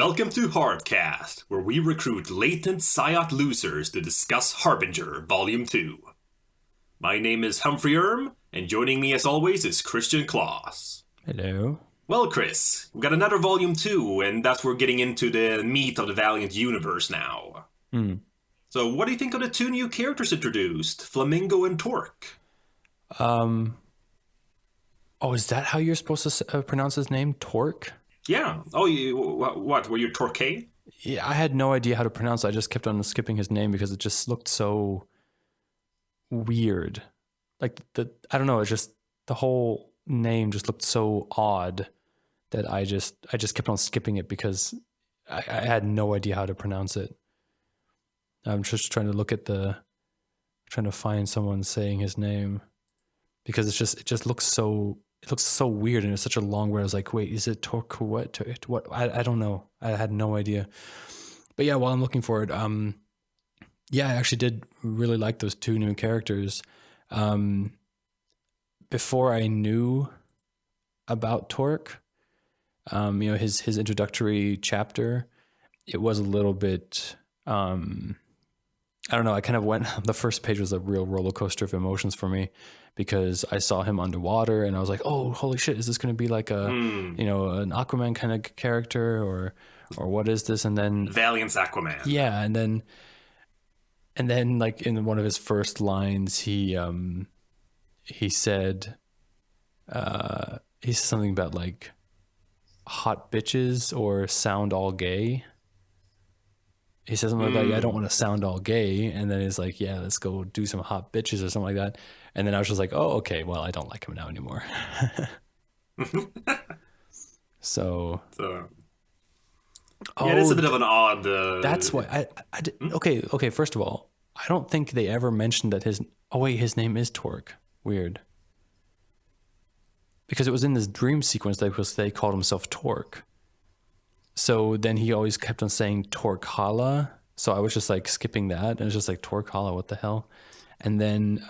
Welcome to Hardcast, where we recruit latent Psyot losers to discuss Harbinger Volume 2. My name is Humphrey Erm, and joining me as always is Christian Claus. Hello. Well, Chris, we've got another Volume 2, and that's where we're getting into the meat of the Valiant universe now. So what do you think of the two new characters introduced, Flamingo and Torque? Oh, is that how you're supposed to pronounce his name? Torque? Yeah. Oh, what? Were you Torque? Yeah, I had no idea how to pronounce it. I just kept on skipping his name because it just looked so weird. Like, I don't know, it's just, the whole name just looked so odd that I just kept on skipping it because I had no idea how to pronounce it. I'm just trying to find someone saying his name because it just looks so weird, and it's such a long word. I was like, wait, is it Torque? What? I don't know. I had no idea. But yeah, while I'm looking for it, yeah, I actually did really like those two new characters. Before I knew about Torque, his introductory chapter, it was a little bit, I don't know. I kind of went, the first page was a real roller coaster of emotions for me because I saw him underwater and I was like, oh, holy shit, is this going to be like an Aquaman kind of character or what is this? And then Valiant's Aquaman. Yeah. And then like in one of his first lines, he said something about like hot bitches or sound all gay. He says something like, I don't want to sound all gay. And then he's like, yeah, let's go do some hot bitches or something like that. And then I was just like, oh, okay, well, I don't like him now anymore. So yeah, it's a bit of an odd... That's why I did, okay, first of all, I don't think they ever mentioned that his name is Torque. Weird. Because it was in this dream sequence that they called himself Torque. So then he always kept on saying Torquehala. So I was just like skipping that. And it was just like Torquehala, what the hell? And then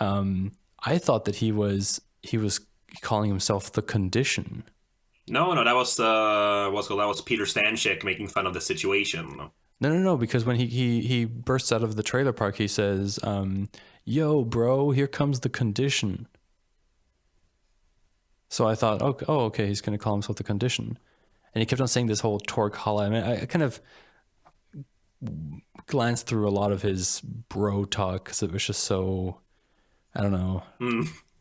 I thought that he was calling himself the Condition. No, that was that was Peter Stanchik making fun of the situation. No, because when he bursts out of the trailer park, he says, yo, bro, here comes the Condition. So I thought, okay, he's going to call himself the Condition. And he kept on saying this whole Torquehala. I mean, I kind of glanced through a lot of his bro talk because it was just so, I don't know,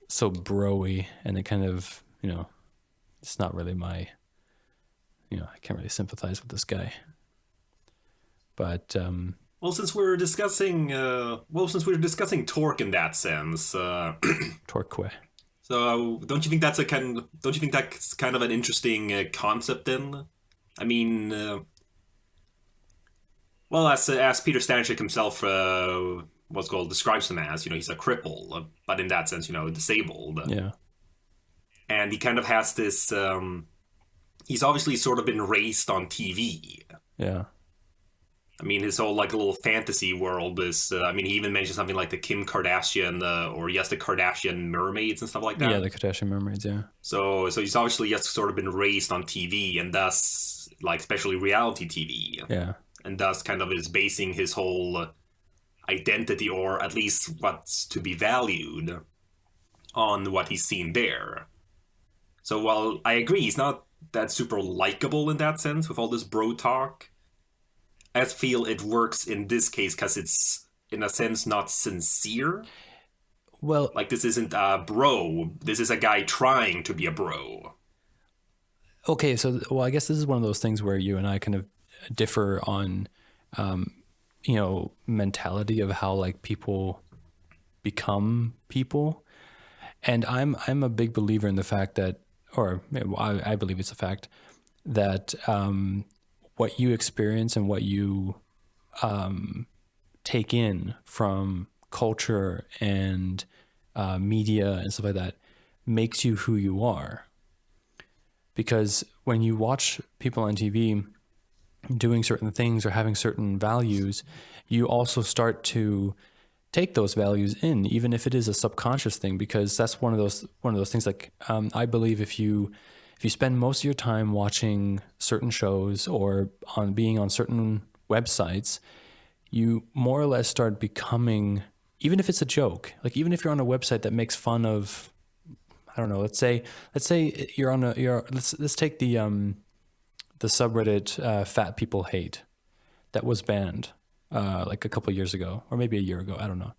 so bro-y. And it kind of, it's not really my, I can't really sympathize with this guy. But well, since we're discussing Torque in that sense, Torque. So don't you think that's kind of an interesting concept then? I mean, well, as Peter Stanchik himself describes him as, he's a cripple, but in that sense, disabled. Yeah. And he kind of has this. He's obviously sort of been raised on TV. Yeah. I mean, his whole like little fantasy world is. He even mentioned something like the Kim Kardashian, the Kardashian mermaids and stuff like that. Yeah, the Kardashian mermaids. Yeah. So he's obviously just sort of been raised on TV, and thus, like, especially reality TV. Yeah. And thus, kind of is basing his whole identity, or at least what's to be valued, on what he's seen there. So while I agree, he's not that super likable in that sense with all this bro talk, I feel it works in this case because it's, in a sense, not sincere. Well, like, this isn't a bro. This is a guy trying to be a bro. Okay, so, I guess this is one of those things where you and I kind of differ on, mentality of how, like, people become people. And I'm a big believer in the fact that, or I believe it's a fact, that what you experience and what you take in from culture and media and stuff like that makes you who you are. Because when you watch people on TV doing certain things or having certain values, you also start to take those values in, even if it is a subconscious thing, because that's one of those things. Like I believe if you if you spend most of your time watching certain shows or on being on certain websites, you more or less start becoming, even if it's a joke, like even if you're on a website that makes fun of, I don't know, let's say let's take the subreddit Fat People Hate that was banned like a couple of years ago, or maybe a year ago, I don't know.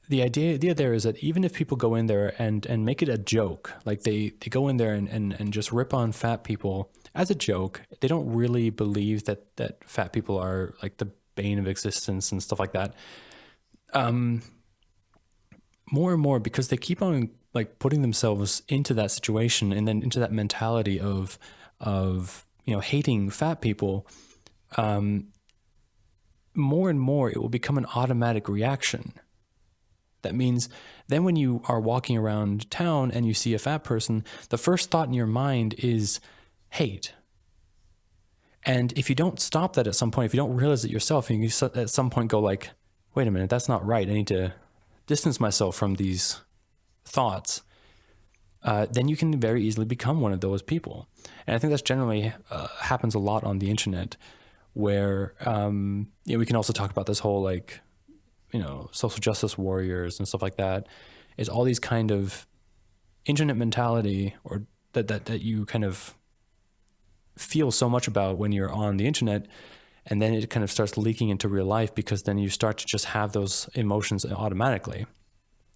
The idea there is that even if people go in there and make it a joke, like they go in there and just rip on fat people as a joke, they don't really believe that fat people are like the bane of existence and stuff like that. More and more, because they keep on like putting themselves into that situation and then into that mentality of hating fat people, more and more it will become an automatic reaction. That means then when you are walking around town and you see a fat person, the first thought in your mind is hate. And if you don't stop that at some point, if you don't realize it yourself, and you at some point go like, wait a minute, that's not right, I need to distance myself from these thoughts, then you can very easily become one of those people. And I think that's generally happens a lot on the internet, where we can also talk about this whole like, social justice warriors and stuff like that. Is all these kind of internet mentality, or that you kind of feel so much about when you're on the internet, and then it kind of starts leaking into real life, because then you start to just have those emotions automatically.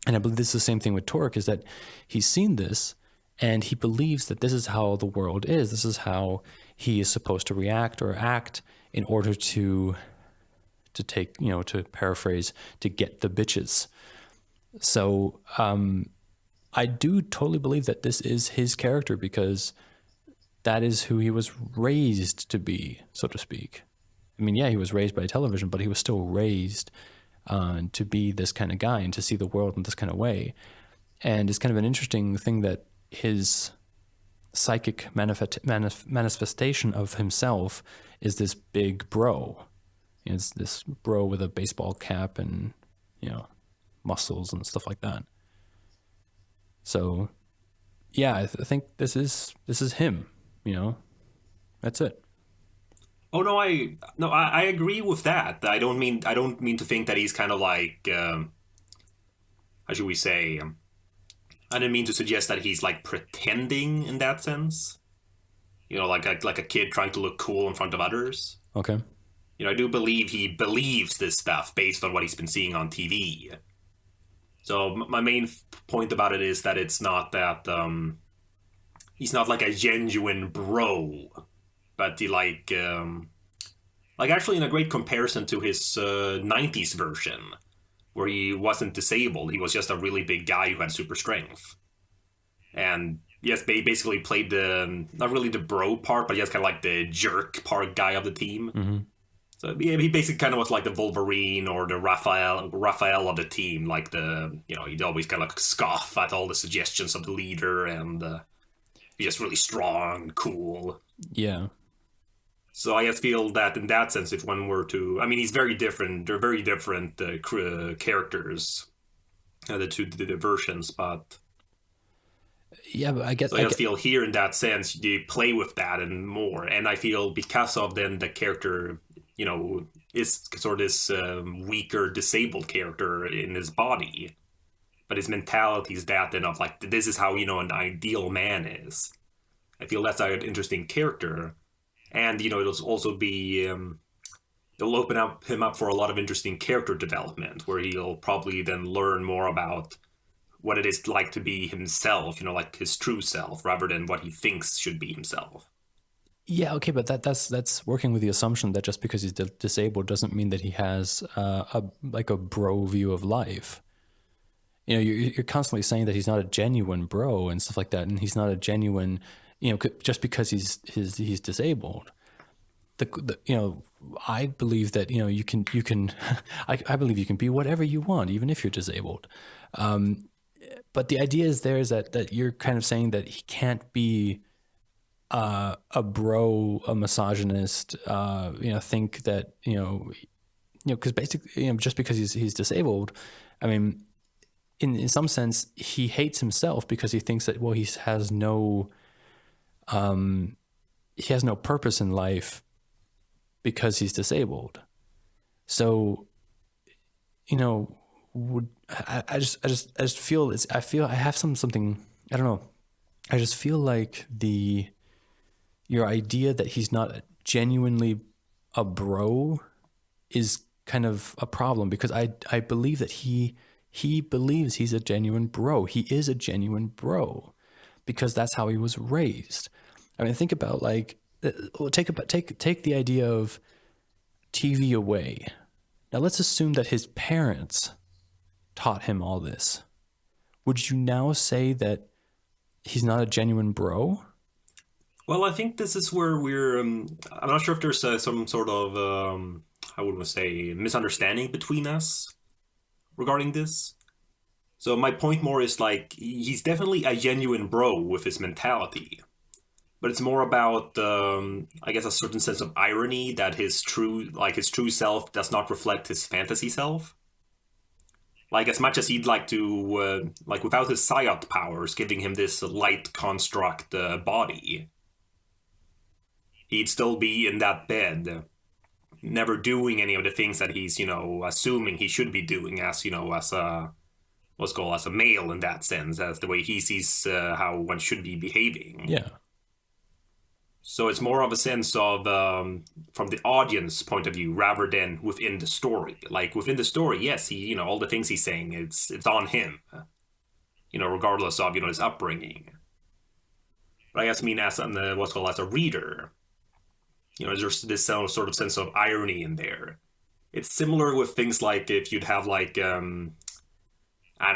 And I believe this is the same thing with Torque, is that he's seen this and he believes that this is how the world is. This is how he is supposed to react or act in order to take, to paraphrase, to get the bitches. So I do totally believe that this is his character, because that is who he was raised to be, so to speak. I mean, yeah, he was raised by television, but he was still raised to be this kind of guy and to see the world in this kind of way. And it's kind of an interesting thing that his psychic manifestation of himself is this big bro. It's this bro with a baseball cap and, muscles and stuff like that. So, yeah, I think this is him. That's it. Oh no, I agree with that. I don't mean to think that he's kind of like how should we say? I didn't mean to suggest that he's like pretending in that sense. Like a kid trying to look cool in front of others. Okay. I do believe he believes this stuff based on what he's been seeing on TV. So my main point about it is that it's not that he's not like a genuine bro, but he like actually in a great comparison to his 90s version, where he wasn't disabled, he was just a really big guy who had super strength. And yes, they basically played not really the bro part, but just kind of like the jerk part guy of the team. Mm-hmm. So yeah, he basically kind of was like the Wolverine or the Raphael of the team. Like he'd always kind of like scoff at all the suggestions of the leader, and he's just really strong and cool. Yeah. So I just feel that in that sense, if one were to, I mean, he's very different. They're very different characters, the versions, but. Yeah, but I guess I feel here in that sense they play with that and more, and I feel because of then the character, is sort of this weaker, disabled character in his body, but his mentality is that then of like this is how an ideal man is. I feel that's an interesting character, and it'll also be it'll open him up for a lot of interesting character development, where he'll probably then learn more about what it is like to be himself, like his true self, rather than what he thinks should be himself. Yeah, okay, but that's working with the assumption that just because he's disabled doesn't mean that he has a bro view of life. You're constantly saying that he's not a genuine bro and stuff like that, and he's not a genuine, just because he's disabled. I believe that you can I believe you can be whatever you want, even if you're disabled. But the idea is that you're kind of saying that he can't be a bro, a misogynist, think that, because basically, just because he's disabled, I mean, in some sense, he hates himself because he thinks that, well, he has no purpose in life because he's disabled. So, you know, I just feel I have something, I don't know. I just feel like your idea that he's not genuinely a bro is kind of a problem, because I believe that he believes he's a genuine bro. He is a genuine bro because that's how he was raised. I mean, think about, like, take the idea of TV away. Now let's assume that his parents taught him all this. Would you now say that he's not a genuine bro? Well, I think this is where I'm not sure if there's some sort of how would we say, misunderstanding between us regarding this. So my point more is, like, he's definitely a genuine bro with his mentality, but it's more about I guess a certain sense of irony that his true self does not reflect his fantasy self. Like, as much as he'd like to, like, without his psiot powers giving him this light construct body, he'd still be in that bed, never doing any of the things that he's, assuming he should be doing as, as a, what's called, as a male in that sense, as the way he sees how one should be behaving. Yeah. So it's more of a sense of, from the audience point of view, rather than within the story. Like, within the story, yes, he, all the things he's saying, it's on him, regardless of, his upbringing. But I guess, as what's called, as a reader, there's this sort of sense of irony in there. It's similar with things like if you'd have, like, I don't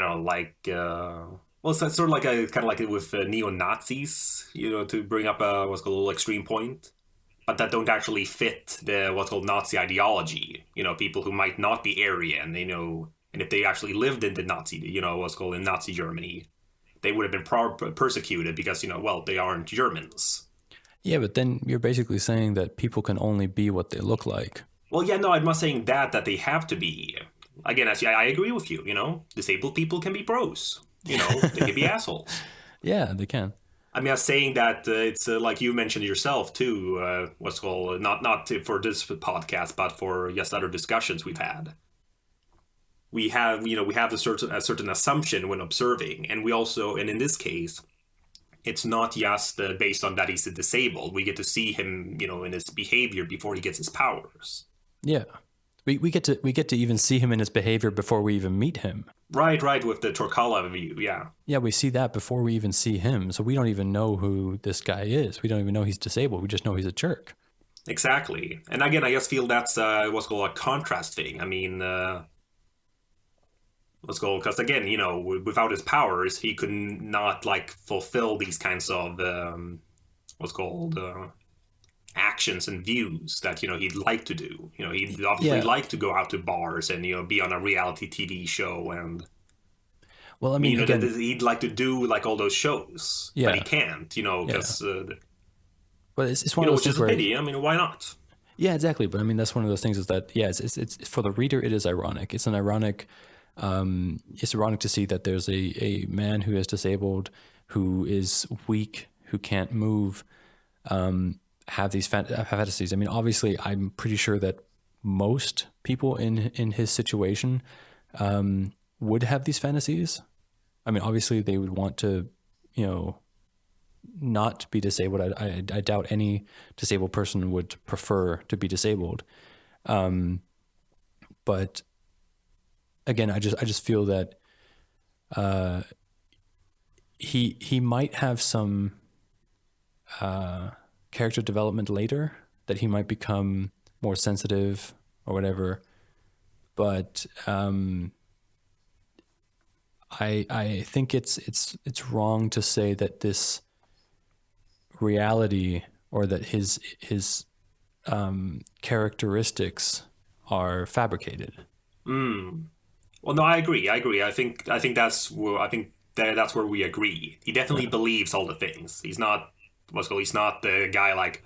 know, like, well, it's sort of like kind of like with neo-Nazis, to bring up a what's called a little extreme point, but that don't actually fit the what's called Nazi ideology. People who might not be Aryan, and if they actually lived in the Nazi, what's called in Nazi Germany, they would have been persecuted because, well, they aren't Germans. Yeah, but then you're basically saying that people can only be what they look like. Well, yeah, no, I'm not saying that they have to be. Again, I agree with you, disabled people can be bros. They can be assholes. Yeah, they can. I'm saying that it's like you mentioned yourself too. What's called not for this podcast, but for just other discussions we've had. We have a certain assumption when observing, and we also, and in this case, it's not just based on that he's disabled. We get to see him, in his behavior before he gets his powers. Yeah. We get to even see him in his behavior before we even meet him. Right, with the Torkala view, yeah. Yeah, we see that before we even see him, so we don't even know who this guy is. We don't even know he's disabled. We just know he's a jerk. Exactly. And again, I just feel that's what's called a contrast thing. Let's go, because again, without his powers, he could not, like, fulfill these kinds of what's called actions and views that he'd like to do. He'd obviously like to go out to bars and be on a reality TV show, and well, again, he'd like to do, like, all those shows, but he can't, because but it's one of those which is a pity. Why not? Yeah, exactly. But that's one of those things is that it's for the reader, it is ironic. It's ironic to see that there's a man who is disabled, who is weak, who can't move, have these fantasies. Obviously, I'm pretty sure that most people in his situation would have these fantasies. Obviously, they would want to, not be disabled. I doubt any disabled person would prefer to be disabled. But again, I just feel that he might have some character development later, that he might become more sensitive or whatever, but I think it's wrong to say that this reality, or that his characteristics are fabricated. Well, no, I agree. I think that's where we agree. He definitely believes all the things. He's not he's not the guy like,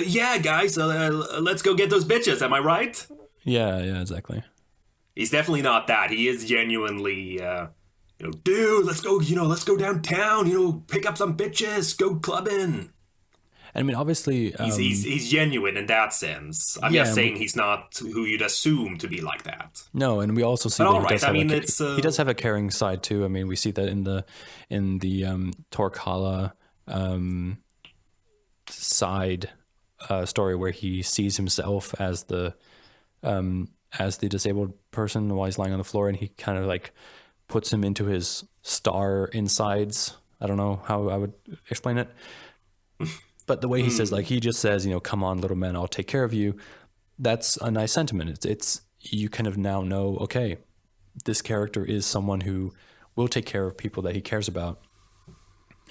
yeah, guys, let's go get those bitches. Am I right? Yeah, exactly. He's definitely not that. He is genuinely dude, let's go downtown, pick up some bitches, go clubbing. And I mean, obviously, He's genuine in that sense. I'm yeah, just saying he's not who you'd assume to be like that. no, and we also see But that all right, I mean, it's he does have a caring side too. I mean, we see that in the Torkala side story where he sees himself as the disabled person while he's lying on the floor, and he kind of like puts him into his star insides. I don't know how I would explain it, but the way he says, like, he just says, come on, little man, I'll take care of you. That's a nice sentiment. It's you kind of now know, okay, this character is someone who will take care of people that he cares about.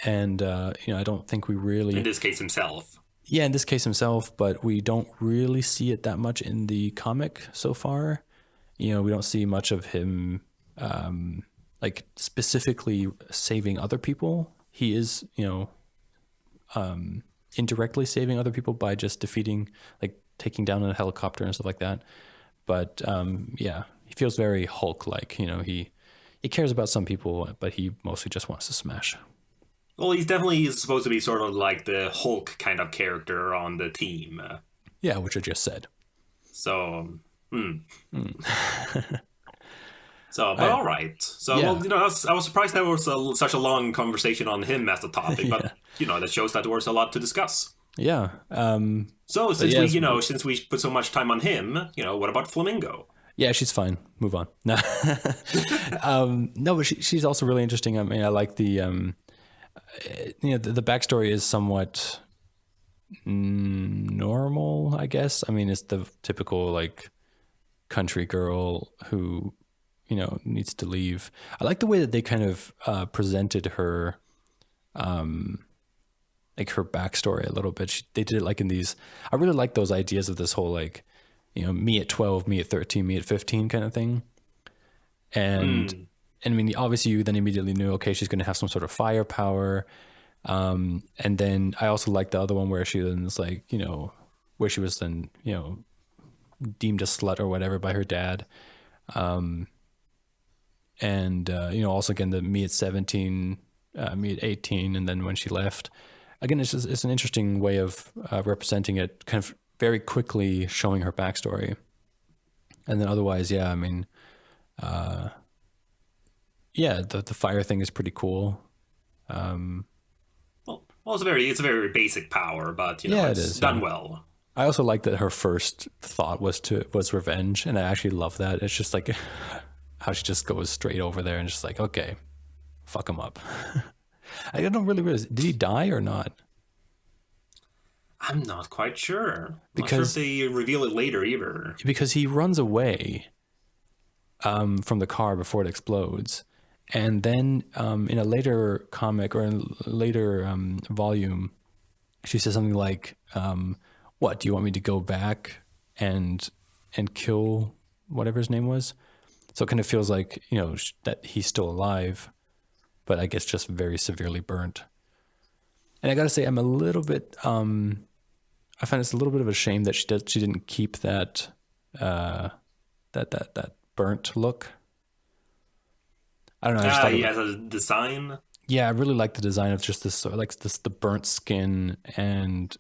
And, I don't think we really... In this case, himself. Yeah, in this case himself, but we don't really see it that much in the comic so far. We don't see much of him, like, specifically saving other people. He is, indirectly saving other people by just defeating, like, taking down a helicopter and stuff like that. But, yeah, he feels very Hulk-like. He cares about some people, but he mostly just wants to smash. Well, he's definitely supposed to be sort of like the Hulk kind of character on the team. Yeah, which I just said. So, So, but all right. So, yeah. Well, I was surprised there was such a long conversation on him as the topic, but that shows that there was a lot to discuss. Yeah. So since we put so much time on him, what about Flamingo? Yeah, she's fine. Move on. No, no, but she's also really interesting. I mean, I like the the backstory is somewhat normal, I guess. I mean, it's the typical like country girl who needs to leave. I like the way that they kind of presented her, like her backstory a little bit. They did it like in these. I really like those ideas of this whole like, me at 12, me at 13, me at 15 kind of thing. And I mean, obviously you then immediately knew, okay, she's going to have some sort of firepower. And then I also like the other one where she was like, where she was then, deemed a slut or whatever by her dad. And also again, the me at 17, me at 18. And then when she left, again, it's an interesting way of representing it, kind of very quickly showing her backstory. And then otherwise, yeah, I mean, yeah, the fire thing is pretty cool. Well, it's a very basic power, but it's done well. I also like that her first thought was revenge, and I actually love that. It's just like how she just goes straight over there and just like, okay, fuck him up. I don't really realize, did he die or not? I'm not quite sure. Because not sure if they reveal it later either. Because he runs away from the car before it explodes. And then in a later comic or in a later volume, she says something like, what, do you want me to go back and kill whatever his name was? So it kind of feels like, that he's still alive, but I guess just very severely burnt. And I got to say, I'm a little bit, I find it's a little bit of a shame that she didn't keep that, that burnt look. I don't know. I just thought he has a design. Yeah, I really like the design of just this, the burnt skin, and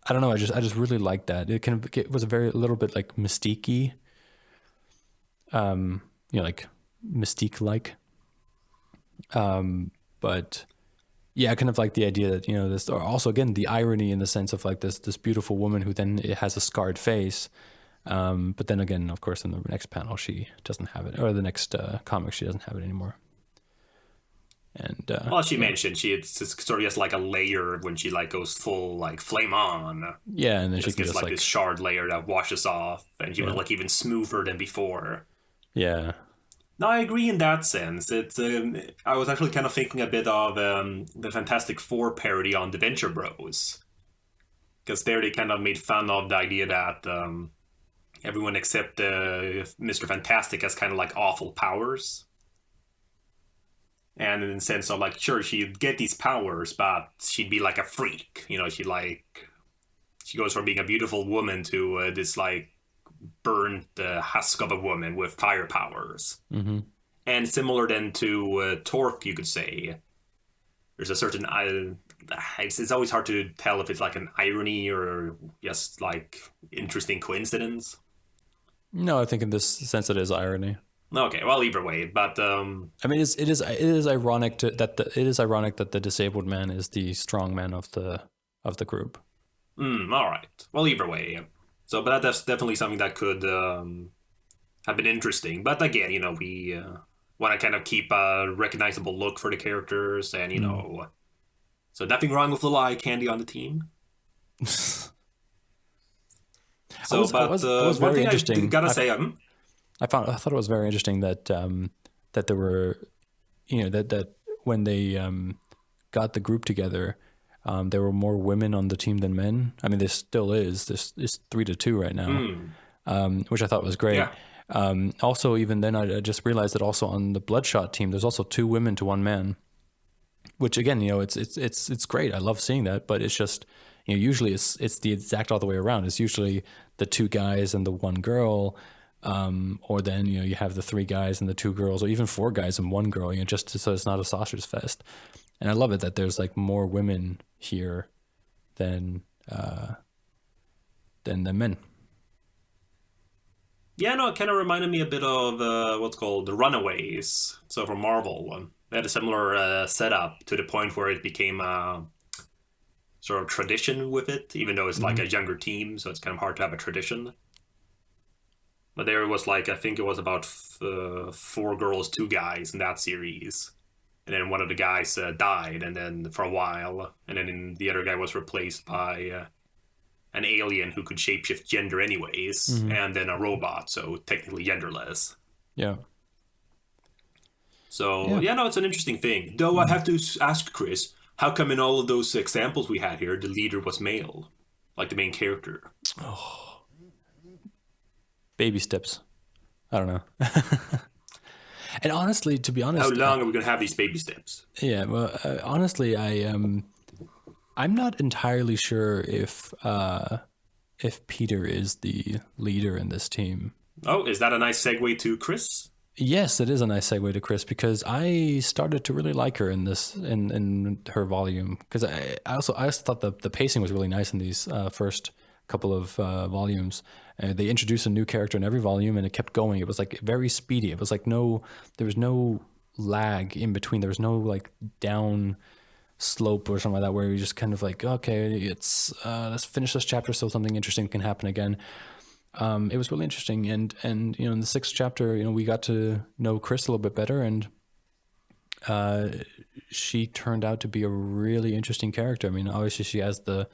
I don't know. I just really like that. It was a little bit like Mystique-y, like Mystique-like. But yeah, I kind of like the idea that this, or also again the irony in the sense of like this beautiful woman who then has a scarred face. But then again, of course, in the next panel, she doesn't have it, or the next comic, she doesn't have it anymore. And well, she mentioned it's sort of just like a layer when she like goes full like flame on. Yeah, and then she gets like this shard layer that washes off, and she was like even smoother than before. Yeah. No, I agree in that sense. It's I was actually kind of thinking a bit of the Fantastic Four parody on the Venture Bros, because there they kind of made fun of the idea that everyone except Mr. Fantastic has kind of like awful powers. And in the sense of like, sure, she'd get these powers, but she'd be like a freak. She goes from being a beautiful woman to this like burnt husk of a woman with fire powers. Mm-hmm. And similar then to Torque, you could say, there's a certain it's always hard to tell if it's like an irony or just like interesting coincidence. No, I think in this sense it is irony. Okay, well, either way, but I mean, it is ironic that the disabled man is the strong man of the group. all right. Well, either way. So, but that's definitely something that could have been interesting. But again, we want to kind of keep a recognizable look for the characters, and so nothing wrong with little eye candy on the team. So, I was one very thing interesting. I gotta say, I thought it was very interesting that that there were, that when they got the group together, there were more women on the team than men. I mean, there still is. It's 3-2 right now, which I thought was great. Yeah. Also, even then, I just realized that also on the Bloodshot team, there's also 2 women to 1 man, which again, it's great. I love seeing that, but it's just, usually it's the exact other way around. It's usually the 2 guys and the 1 girl. Or then you have the 3 guys and the 2 girls, or even 4 guys and 1 girl, just so it's not a sausage fest. And I love it that there's like more women here than the men. Yeah, no, it kind of reminded me a bit of what's called the Runaways. So from Marvel, they had a similar setup to the point where it became a sort of tradition with it, even though it's like a younger team, so it's kind of hard to have a tradition. But there was I think it was about 4 girls, 2 guys in that series. And then one of the guys died, and then for a while, and then the other guy was replaced by an alien who could shapeshift gender anyways, and then a robot, so technically genderless. Yeah. So, no, it's an interesting thing. Though I have to ask Chris, how come in all of those examples we had here, the leader was male? Like the main character? Oh. Baby steps. I don't know. And honestly, to be honest, how long are we going to have these baby steps? Yeah, well, honestly, I'm not entirely sure if Peter is the leader in this team. Oh, is that a nice segue to Chris? Yes, it is a nice segue to Chris, because I started to really like her in this in her volume, because I also thought the pacing was really nice in these first couple of volumes. They introduced a new character in every volume, and it kept going. It was like very speedy. It was like there was no lag in between. There was no like down slope or something like that where you just kind of like, okay, it's let's finish this chapter so something interesting can happen again. It was really interesting, and in the 6th chapter, we got to know Chris a little bit better, and she turned out to be a really interesting character. I mean, obviously she has the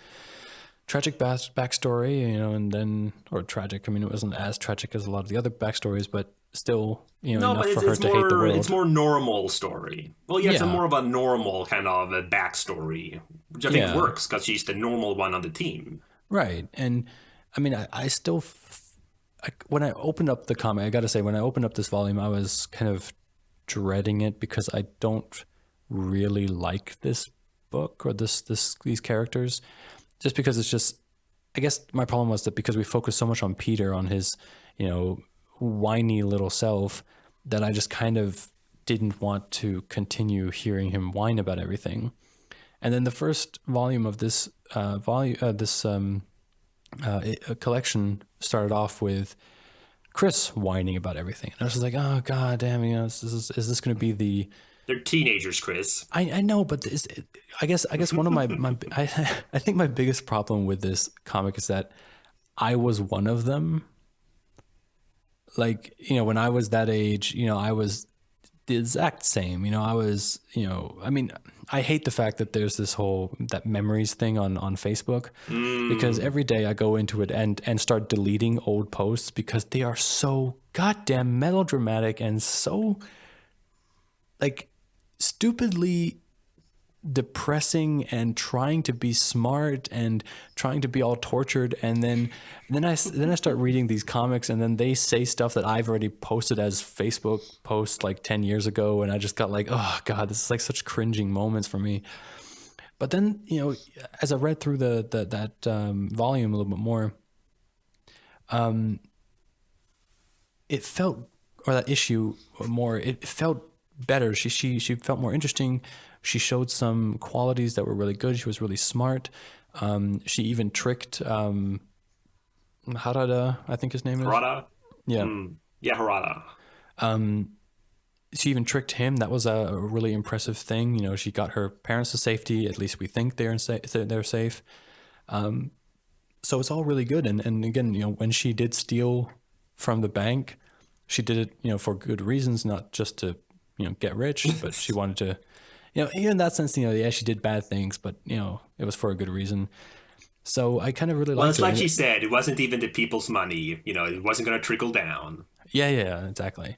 tragic backstory, and then, or tragic, I mean, it wasn't as tragic as a lot of the other backstories, but still, enough for her to hate the world. It's more normal story. Well, yeah, it's more of a normal kind of a backstory, which I think works, because she's the normal one on the team. Right, and I mean, I still, when I opened up the comic, I gotta say, when I opened up this volume, I was kind of dreading it, because I don't really like this book or these characters. Just because it's just, I guess my problem was that because we focus so much on Peter, on his, whiny little self, that I just kind of didn't want to continue hearing him whine about everything. And then the first volume of this collection started off with Chris whining about everything. And I was just like, oh, God damn, is this going to be the... They're teenagers, Chris. I know, but I guess one of my I think my biggest problem with this comic is that I was one of them. Like, when I was that age, I was the exact same. I was, I mean, I hate the fact that there's that memories thing on Facebook, because every day I go into it and start deleting old posts because they are so goddamn melodramatic and so like stupidly depressing and trying to be smart and trying to be all tortured, and then I start reading these comics, and then they say stuff that I've already posted as Facebook posts like 10 years ago, and I just got like, oh God, this is like such cringing moments for me. But then, as I read through that volume a little bit more, it felt that issue more. It felt better. She felt more interesting. She showed some qualities that were really good. She was really smart. She even tricked Harada, I think his name is. Harada? Yeah. Yeah, Harada. She even tricked him. That was a really impressive thing. You know, she got her parents to safety. At least we think they're safe. So it's all really good. And again, you know, when she did steal from the bank, she did it, you know, for good reasons, not just to, you know, get rich, but she wanted to, you know, even in that sense, you know, yeah, she did bad things, but, you know, it was for a good reason. So I kind of really Well, liked it's her. like she said, it wasn't even the people's money. You know, it wasn't going to trickle down. Yeah, exactly.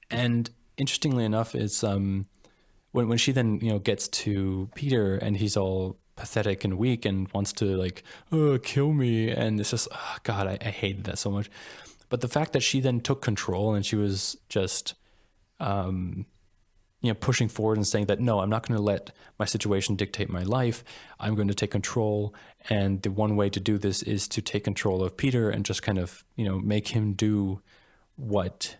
And interestingly enough, it's when she then, you know, gets to Peter and he's all pathetic and weak and wants to like, oh, kill me, and it's just, oh, God, I hated that so much. But the fact that she then took control and she was just, you know, pushing forward and saying that, no, I'm not going to let my situation dictate my life. I'm going to take control. And the one way to do this is to take control of Peter and just kind of, you know, make him do what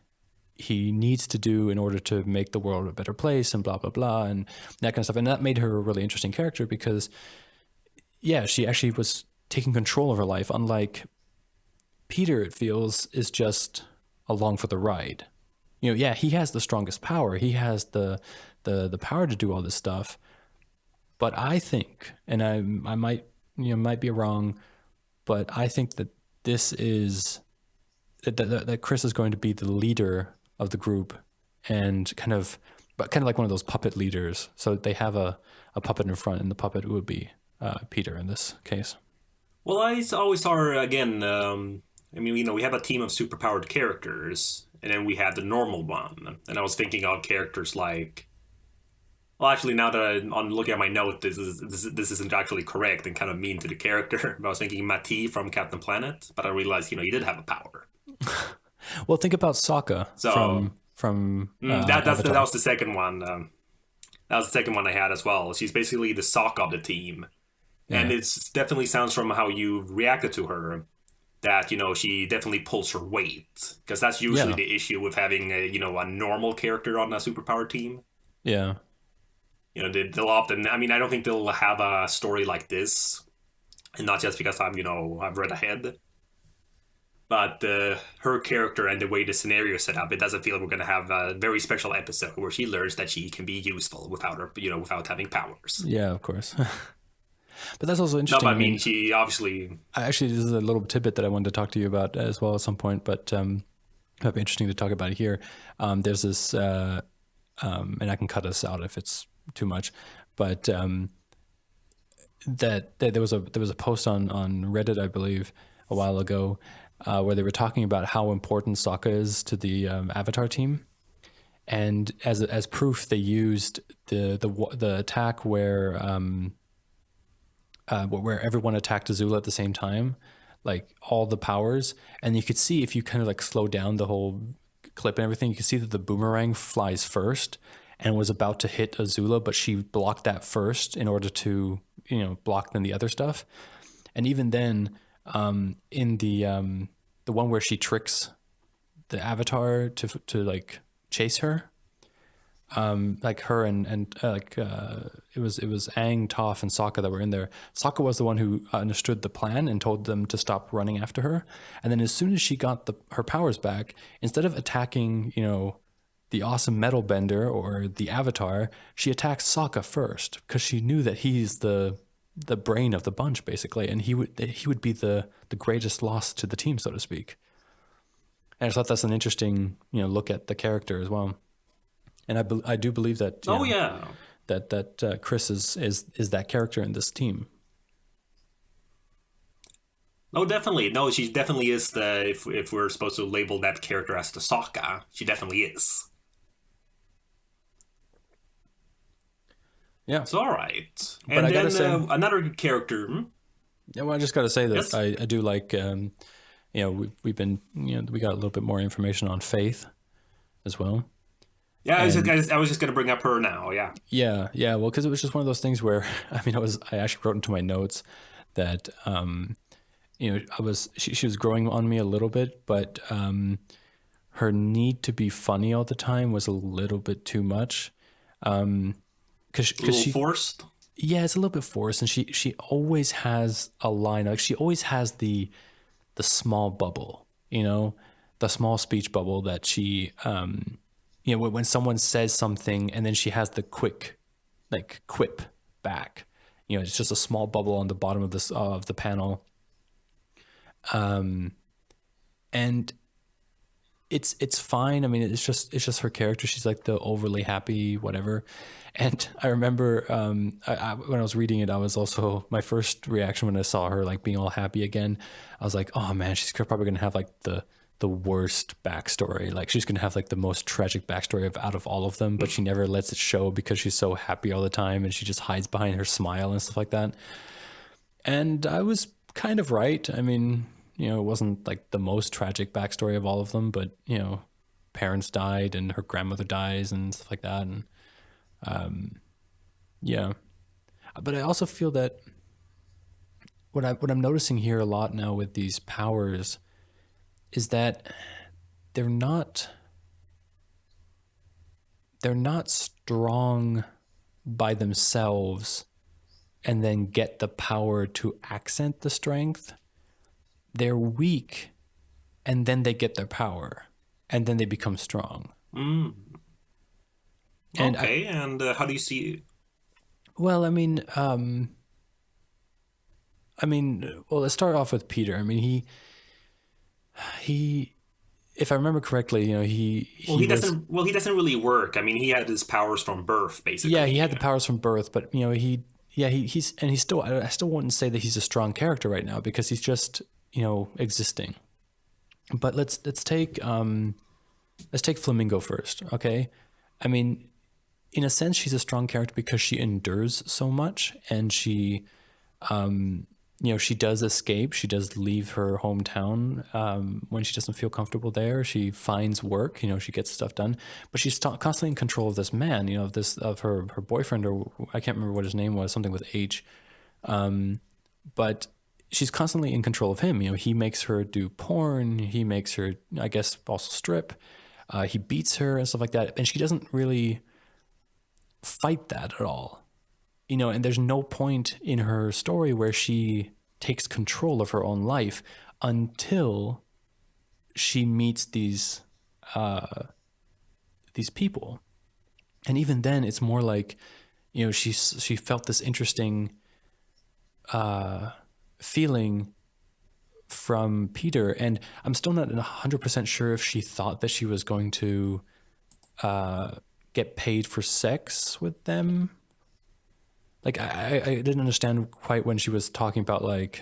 he needs to do in order to make the world a better place and blah, blah, blah, and that kind of stuff. And that made her a really interesting character because, yeah, she actually was taking control of her life, unlike Peter, it feels, is just along for the ride. You know, yeah, he has the strongest power. He has the power to do all this stuff. But I think, and I might be wrong, but I think that this is that Chris is going to be the leader of the group, and kind of like one of those puppet leaders. So they have a puppet in front, and the puppet would be Peter in this case. Well, I always saw, again, I mean, you know, we have a team of superpowered characters, and then we had the normal one. And I was thinking of characters like, well, actually, now that I'm looking at my note, this isn't actually correct and kind of mean to the character. But I was thinking Mati from Captain Planet, but I realized, you know, he did have a power. Well, think about Sokka from that was the second one. That was the second one I had as well. She's basically the Sokka of the team, and it definitely sounds from how you reacted to her that, you know, she definitely pulls her weight, because that's usually the issue with having a normal character on a superpower team. Yeah. You know, they'll often. I mean, I don't think they'll have a story like this, and not just because I've read ahead. But her character and the way the scenario is set up, it doesn't feel like we're going to have a very special episode where she learns that she can be useful without having powers. Yeah, of course. But that's also interesting. No, but I mean, she obviously... Actually, this is a little tidbit that I wanted to talk to you about as well at some point, but it might be interesting to talk about it here. There's this, and I can cut this out if it's too much, but that there was a post on Reddit, I believe, a while ago, where they were talking about how important Sokka is to the Avatar team, and as proof, they used the attack where everyone attacked Azula at the same time, like all the powers, and you could see, if you kind of like slow down the whole clip and everything, you could see that the boomerang flies first and was about to hit Azula, but she blocked that first in order to block then the other stuff. And even then, in the one where she tricks the Avatar to like chase her, like her and it was Aang, Toph, and Sokka that were in there. Sokka was the one who understood the plan and told them to stop running after her. And then as soon as she got her powers back, instead of attacking the awesome metal bender or the Avatar, she attacked Sokka first, because she knew that he's the brain of the bunch, basically, and he would be the greatest loss to the team, so to speak. And I thought that's an interesting look at the character as well. And I do believe that that Chris is that character in this team. Oh, definitely. No, she definitely is if we're supposed to label that character as the Sokka, she definitely is. Yeah. So, all right. But and I then gotta say, another character. Yeah, well, I just got to say that yes? I do like, we've been, we got a little bit more information on Faith as well. Yeah, I was just going to bring up her now. Yeah. Yeah. Well, because it was just one of those things where, I actually wrote into my notes that, she was growing on me a little bit, but her need to be funny all the time was a little bit too much. Because A little she, forced. yeah, it's a little bit forced, and she always has a line. Like, she always has the small bubble, the small speech bubble that she, when someone says something and then she has the quick, like, quip back. It's just a small bubble on the bottom of this of the panel, and it's fine. I mean, it's just her character. She's like the overly happy whatever. And I remember when I was reading it, I was also, my first reaction when I saw her like being all happy again, I was like, oh man, she's probably gonna have like the worst backstory. Like, she's gonna have like the most tragic backstory out of all of them, but she never lets it show because she's so happy all the time, and she just hides behind her smile and stuff like that. And I was kind of right. I mean, it wasn't like the most tragic backstory of all of them, but parents died and her grandmother dies and stuff like that. And yeah, but I also feel that what I'm noticing here a lot now with these powers is that they're not strong by themselves and then get the power to accent the strength. They're weak and then they get their power and then they become strong. And Okay, and how do you see? well, I mean, well, let's start off with Peter. I mean, he, if I remember correctly, He doesn't. Well, he doesn't really work. I mean, he had his powers from birth, basically. yeah, he had the powers from birth, but he's still, I still wouldn't say that he's a strong character right now because he's just, existing. But let's take Flamingo first, okay? I mean, in a sense, she's a strong character because she endures so much, and she, she does escape. She does leave her hometown when she doesn't feel comfortable there. She finds work. She gets stuff done, but she's constantly in control of this man. Of her boyfriend, or I can't remember what his name was, something with H. But she's constantly in control of him. He makes her do porn. He makes her, I guess, also strip. He beats her and stuff like that, and she doesn't really fight that at all. And there's no point in her story where she takes control of her own life until she meets these people. And even then, it's more like, she felt this interesting feeling from Peter, and I'm still not 100% sure if she thought that she was going to get paid for sex with them. Like, I didn't understand quite when she was talking about, like,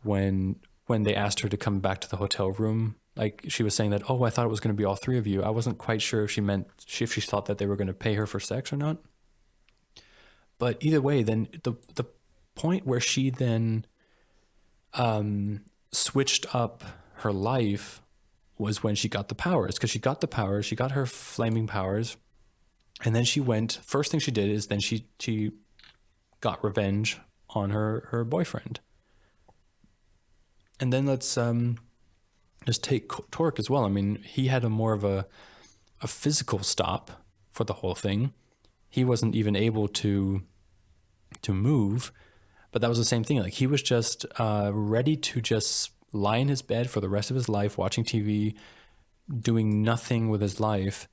when they asked her to come back to the hotel room. Like, she was saying that, oh, I thought it was going to be all three of you. I wasn't quite sure if if she thought that they were going to pay her for sex or not. But either way, then the point where she then switched up her life was when she got the powers. Because she got the powers, she got her flaming powers. And then first thing she did is then she got revenge on her boyfriend. And then let's just take Torque as well. I mean, he had more of a physical stop for the whole thing. He wasn't even able to move, but that was the same thing. Like, he was just ready to just lie in his bed for the rest of his life, watching TV, doing nothing with his life.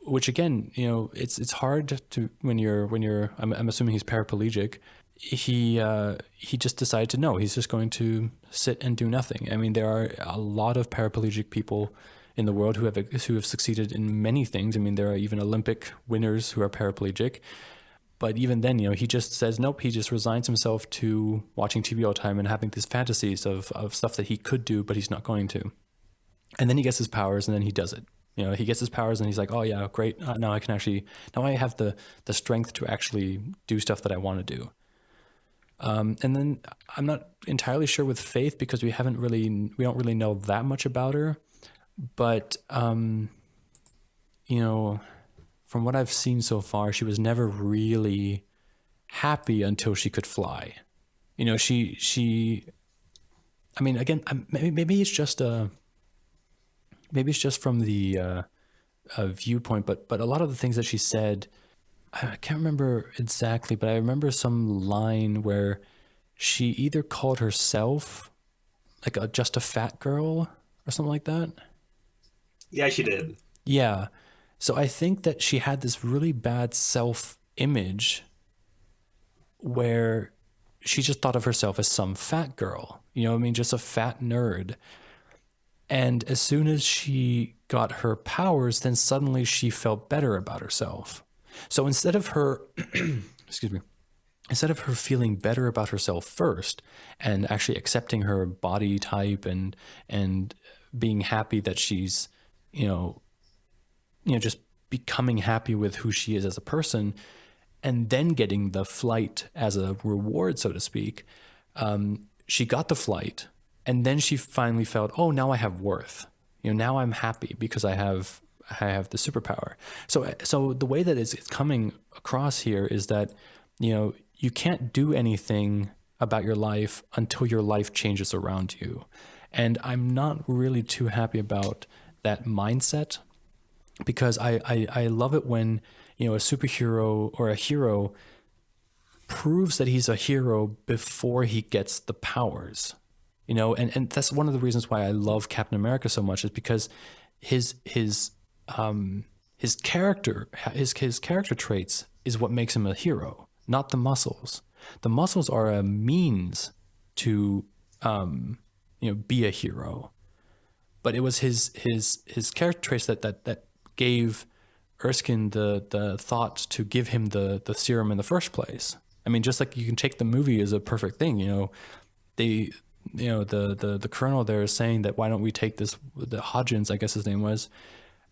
Which again, it's hard to when I'm assuming he's paraplegic. He just decided to know he's just going to sit and do nothing. I mean, there are a lot of paraplegic people in the world who have succeeded in many things. I mean, there are even Olympic winners who are paraplegic. But even then, he just says nope. He just resigns himself to watching TV all the time and having these fantasies of stuff that he could do, but he's not going to. And then he gets his powers, and then he does it. He gets his powers, and he's like, oh yeah, great. Now I have the strength to actually do stuff that I want to do. And then I'm not entirely sure with Faith because we don't really know that much about her. But, from what I've seen so far, she was never really happy until she could fly. I mean, again, maybe it's just a maybe it's just from the viewpoint, but a lot of the things that she said, I can't remember exactly, but I remember some line where she either called herself like just a fat girl or something like that. Yeah, she did. Yeah. So I think that she had this really bad self-image where she just thought of herself as some fat girl, you know what I mean? Just a fat nerd. And as soon as she got her powers, then suddenly she felt better about herself. So instead of her, excuse me, instead of her feeling better about herself first and actually accepting her body type and being happy that she's, just becoming happy with who she is as a person, and then getting the flight as a reward, so to speak, she got the flight, and then she finally felt, oh, now I have worth. Now I'm happy because I have the superpower. So the way that it's coming across here is that, you can't do anything about your life until your life changes around you. And I'm not really too happy about that mindset, because I love it when, a superhero or a hero proves that he's a hero before he gets the powers, and that's one of the reasons why I love Captain America so much, is because his character traits is what makes him a hero, not the muscles. The muscles are a means to be a hero, but it was his character traits that gave Erskine the thought to give him the serum in the first place. I mean, just like you can take the movie as a perfect thing, the colonel there is saying that, why don't we take this, the Hodgins, I guess his name was,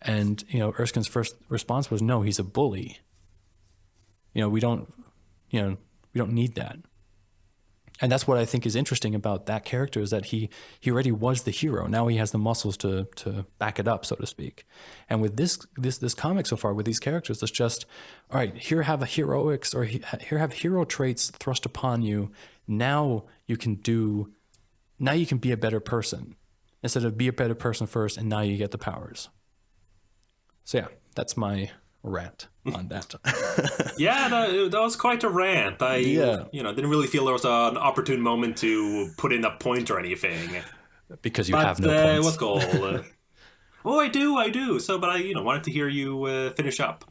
and Erskine's first response was, no, he's a bully. We don't need that. And that's what I think is interesting about that character, is that he already was the hero. Now he has the muscles to back it up, so to speak. And with this comic so far, with these characters, it's just, all right, here have a heroics, or here have hero traits thrust upon you. Now you can be a better person, instead of be a better person first, and now you get the powers. So yeah, that's my rant on that. Yeah, that was quite a rant. I didn't really feel there was an opportune moment to put in a point or anything. Because you have no points. What's called? Oh, I do. So, but I wanted to hear you finish up.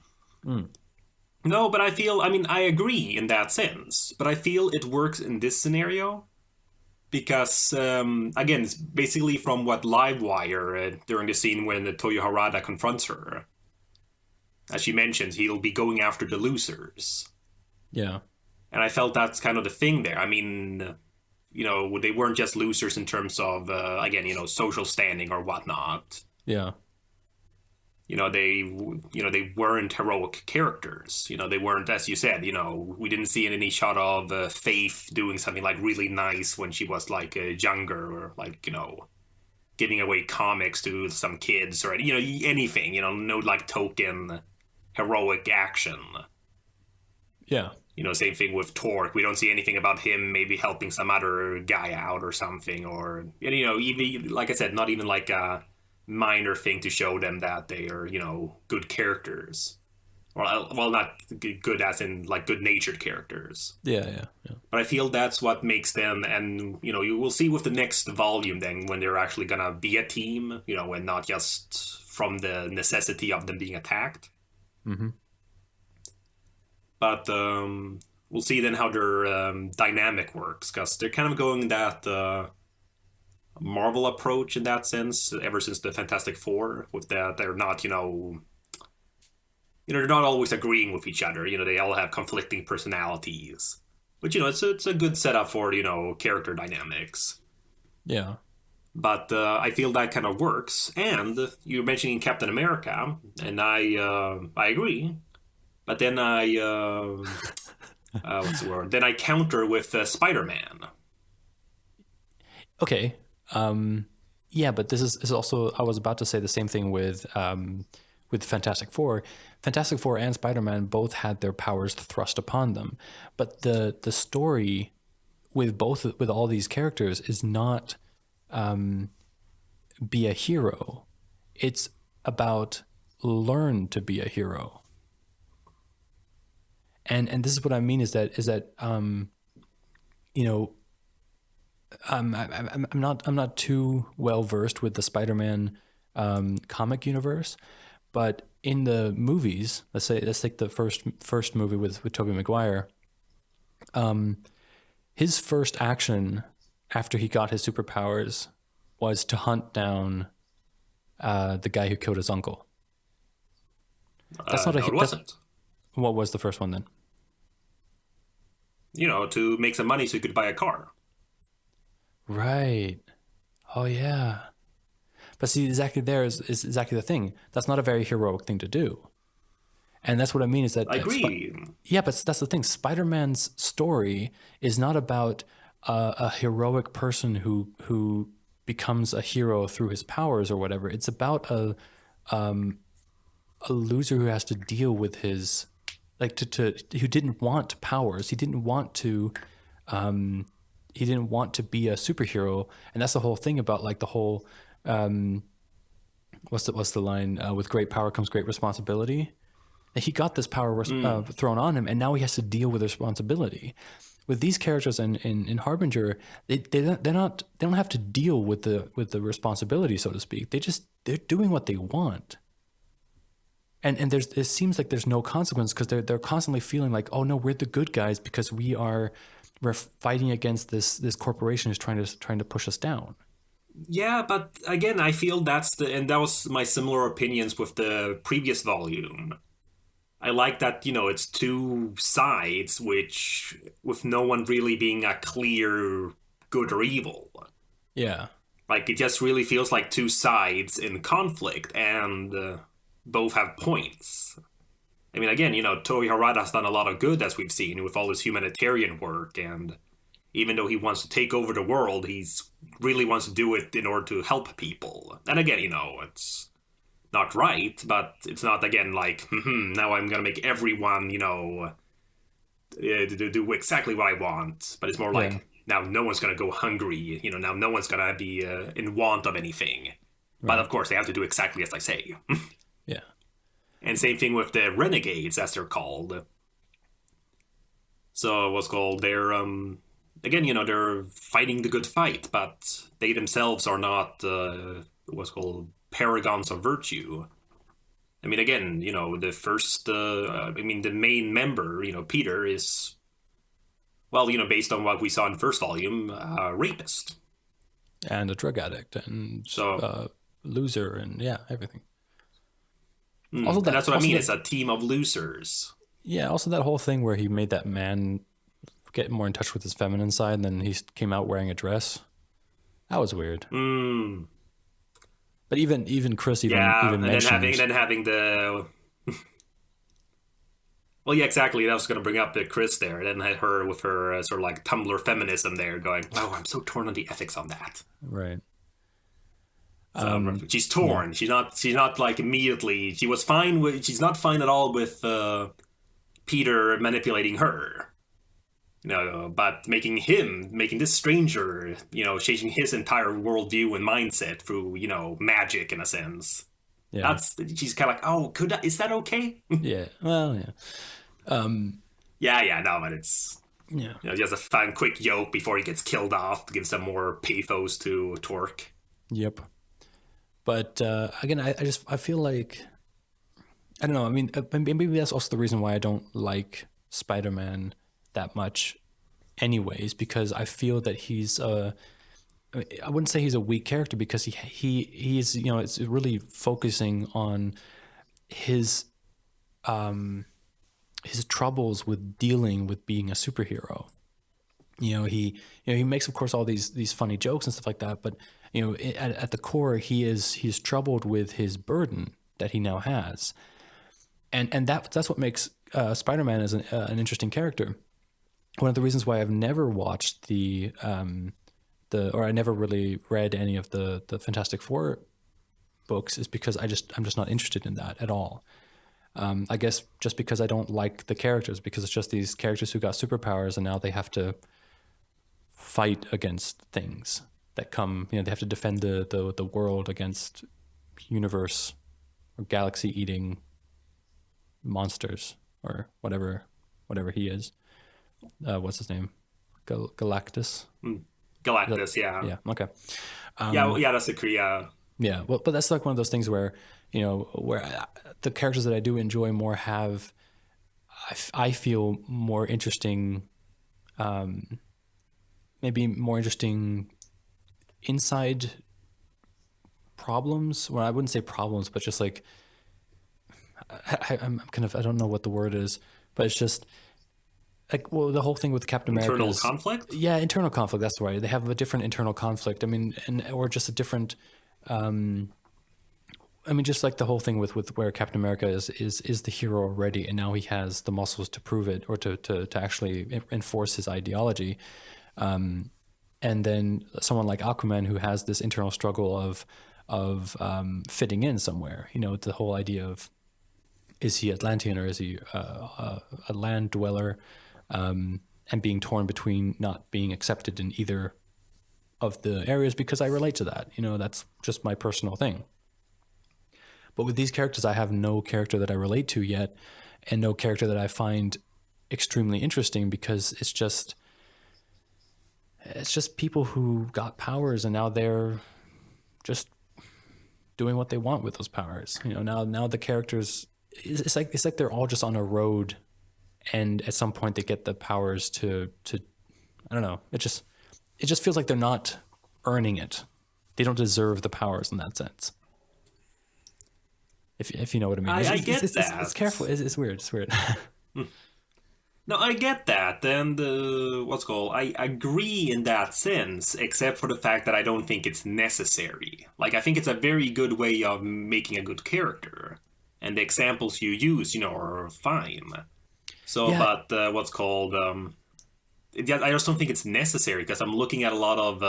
No, but I agree in that sense, but I feel it works in this scenario because, again, it's basically from what Livewire, during the scene when Toyo Harada confronts her. As she mentions, he'll be going after the losers. Yeah. And I felt that's kind of the thing there. I mean, they weren't just losers in terms of, social standing or whatnot. Yeah. They weren't heroic characters. They weren't, as you said, we didn't see any shot of Faith doing something like really nice when she was like younger, or like, giving away comics to some kids, or, anything, no like token heroic action. Yeah. Same thing with Torque. We don't see anything about him maybe helping some other guy out or something, or, even, like I said, not even like a minor thing to show them that they are, good characters. Well, not good as in like good-natured characters. Yeah. But I feel that's what makes them, and, you will see with the next volume then, when they're actually gonna be a team, and not just from the necessity of them being attacked. Mm-hmm. But we'll see then how their dynamic works, because they're kind of going that Marvel approach in that sense ever since the Fantastic Four, with that they're not, they're not always agreeing with each other. They all have conflicting personalities. But, it's a good setup for, character dynamics. Yeah. But I feel that kind of works. And you're mentioning Captain America, and I agree. But then what's the word? Then I counter with Spider-Man. Okay. Yeah, but this is also, I was about to say the same thing with Fantastic Four. Fantastic Four and Spider-Man both had their powers thrust upon them, but the story with all these characters is not be a hero. It's about learn to be a hero. And this is what I mean is that you know, I'm not too well versed with the Spider-Man comic universe, but in the movies, let's take the first movie with Tobey Maguire. His first action after he got his superpowers was to hunt down the guy who killed his uncle. That's not no, it wasn't. What was the first one then? You know, to make some money so you could buy a car. Right. Oh yeah. But see, exactly there is exactly the thing. That's not a very heroic thing to do. And that's what I mean is that... I agree. Yeah, but that's the thing. Spider-Man's story is not about a heroic person who becomes a hero through his powers or whatever. It's about a loser who has to deal with his... Like, who didn't want powers. He didn't want to be a superhero. And that's the whole thing about, like, the whole... what's the line? With great power comes great responsibility. He got this power thrown on him, and now he has to deal with responsibility. With these characters in Harbinger, they don't have to deal with the responsibility, so to speak. They're doing what they want, and it seems like there's no consequence because they're constantly feeling like, oh no, we're the good guys because we're fighting against this corporation who's trying to push us down. Yeah, but again, I feel that was my similar opinions with the previous volume. I like that, you know, it's two sides, which, with no one really being a clear good or evil. Yeah. Like, it just really feels like two sides in conflict, and both have points. I mean, again, you know, Toei Harada has done a lot of good, as we've seen, with all his humanitarian work, and even though he wants to take over the world, he's really wants to do it in order to help people. And again, you know, it's not right, but it's not, again, like, now I'm gonna make everyone, you know, do exactly what I want. But it's more like, now no one's gonna go hungry, you know, now no one's gonna be in want of anything. Right. But of course, they have to do exactly as I say. Yeah. And same thing with the Renegades, as they're called. So what's called, they're, again, you know, they're fighting the good fight, but they themselves are not, what's called, paragons of virtue. I mean, again, you know, the main member, you know, Peter is, well, you know, based on what we saw in the first volume, a rapist. And a drug addict, and loser, and yeah, everything. Also, that's what I mean, it's a team of losers. Yeah, also that whole thing where he made that man get more in touch with his feminine side, and then he came out wearing a dress. That was weird. But even Chris even mentioned... and then having the... Well, yeah, exactly. I was going to bring up Chris there. And then had her with her sort of like Tumblr feminism there going, wow, I'm so torn on the ethics on that. Right. She's torn. Yeah. She's not like immediately... She's not fine at all with Peter manipulating her. You know, but making this stranger, you know, changing his entire worldview and mindset through, you know, magic in a sense. Yeah. She's kind of like, oh, is that okay? Yeah. Well, yeah. No, but it's, you know, just a fun, quick yoke before he gets killed off to give some more pathos to Torque. Yep. But again, I feel like, I don't know. I mean, maybe that's also the reason why I don't like Spider-Man that much anyways, because I feel that he's I wouldn't say he's a weak character, because he's, you know, it's really focusing on his troubles with dealing with being a superhero. You know, he makes, of course, all these funny jokes and stuff like that, but you know, at the core, he's troubled with his burden that he now has, and that's what makes Spider-Man as an interesting character. One of the reasons why I've never watched or I never really read any of the Fantastic Four books is because I'm just not interested in that at all. I guess just because I don't like the characters, because it's just these characters who got superpowers and now they have to fight against things that come, you know, they have to defend the world against universe or galaxy eating monsters or whatever he is. What's his name? Galactus. Galactus, yeah. Yeah. Okay. Yeah, that's the Korea. Yeah. Well, but that's like one of those things where, the characters that I do enjoy more have, I feel more interesting, maybe more interesting inside problems. Well, I wouldn't say problems, but just like, I'm kind of, I don't know what the word is, but it's just like, well, the whole thing with Captain America Internal is, conflict? yeah, internal conflict. That's right. They have a different internal conflict. I mean, or just a different, just like the whole thing with where Captain America is the hero already, and now he has the muscles to prove it or to actually enforce his ideology. And then someone like Aquaman, who has this internal struggle of fitting in somewhere. The whole idea of, is he Atlantean or is he a land dweller, and being torn between not being accepted in either of the areas, because I relate to that. That's just my personal thing. But with these characters, I have no character that I relate to yet, and no character that I find extremely interesting, because it's just people who got powers and now they're just doing what they want with those powers. Now the characters, it's like they're all just on a road, and at some point they get the powers to I don't know. It just feels like they're not earning it. They don't deserve the powers in that sense. If you know what I mean. I get that. It's careful. It's weird. It's weird. No, I get that, and I agree in that sense, except for the fact that I don't think it's necessary. Like, I think it's a very good way of making a good character, and the examples you use, are fine. So, yeah. But I just don't think it's necessary, because I'm looking at a lot of